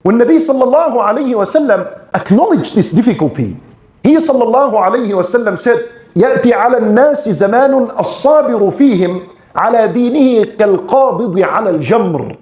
When Nabi sallallahu alayhi wa sallam acknowledged this difficulty, he sallallahu alayhi wa sallam said, يأتي على الناس زمان الصابر فيهم على دينه كالقابض على الجمر.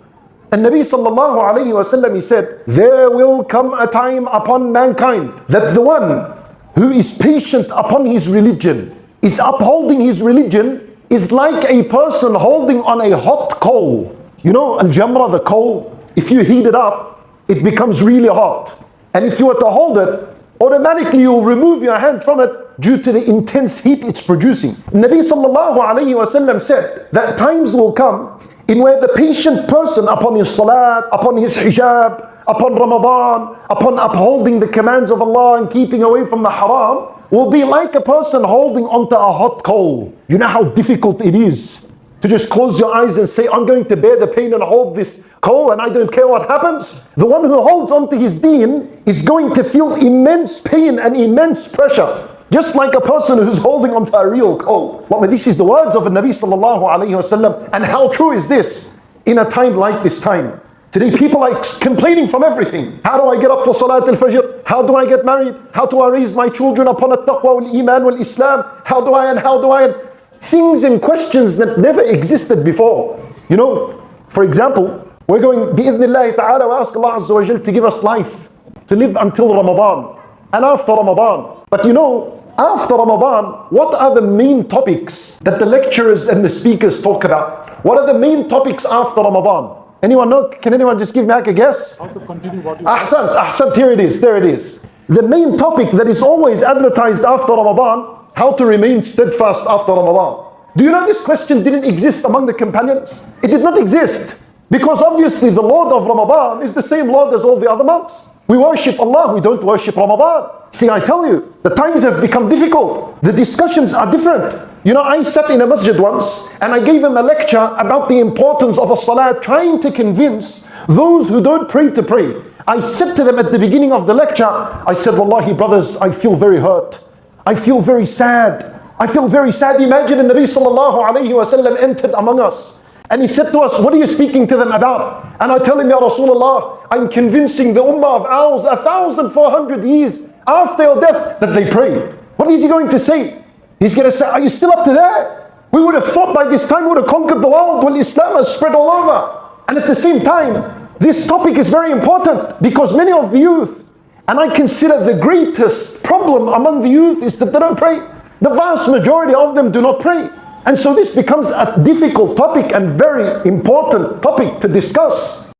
And Nabi sallallahu alayhi wa sallam, he said, there will come a time upon mankind that the one who is patient upon his religion, is upholding his religion, is like a person holding on a hot coal. You know, al-jamra, the coal, if you heat it up, it becomes really hot. And if you were to hold it, automatically you'll remove your hand from it due to the intense heat it's producing. Nabi sallallahu alayhi wa sallam said that times will come in where the patient person upon his salat, upon his hijab, upon Ramadan, upon upholding the commands of Allah and keeping away from the haram, will be like a person holding onto a hot coal. You know how difficult it is to just close your eyes and say, I'm going to bear the pain and hold this coal and I don't care what happens. The one who holds onto his deen is going to feel immense pain and immense pressure, just like a person who's holding onto a real coal. Well, this is the words of the Nabi sallallahu alayhi wa sallam. And how true is this in a time like this time? Today people are complaining from everything. How do I get up for Salat al-Fajr? How do I get married? How do I raise my children upon at-taqwa wal-iman wal-islam? How do I? Things and questions that never existed before. You know, for example, we're going, bi-idhnillahi ta'ala, we ask Allah Azza wa Jal to give us life, to live until Ramadan and after Ramadan. But you know, after Ramadan, what are the main topics that the lecturers and the speakers talk about? What are the main topics after Ramadan? Anyone know? Can anyone just give me a guess? How to continue what you Ahsant, here it is, there it is. The main topic that is always advertised after Ramadan, how to remain steadfast after Ramadan. Do you know this question didn't exist among the companions? It did not exist. Because obviously the Lord of Ramadan is the same Lord as all the other months. We worship Allah, we don't worship Ramadan. See, I tell you, the times have become difficult. The discussions are different. You know, I sat in a masjid once and I gave him a lecture about the importance of a salat, trying to convince those who don't pray to pray. I said to them at the beginning of the lecture, I said, Wallahi brothers, I feel very hurt. I feel very sad. I feel very sad. Imagine the Nabi sallallahu alayhi wa sallam entered among us and he said to us, what are you speaking to them about? And I tell him, Ya Rasulullah, I'm convincing the ummah of ours 1,400 years after your death that they pray. What is he going to say? He's going to say, are you still up to that? We would have thought by this time we would have conquered the world when Islam has spread all over. And at the same time, this topic is very important because many of the youth, and I consider the greatest problem among the youth is that they don't pray. The vast majority of them do not pray. And so this becomes a difficult topic and very important topic to discuss.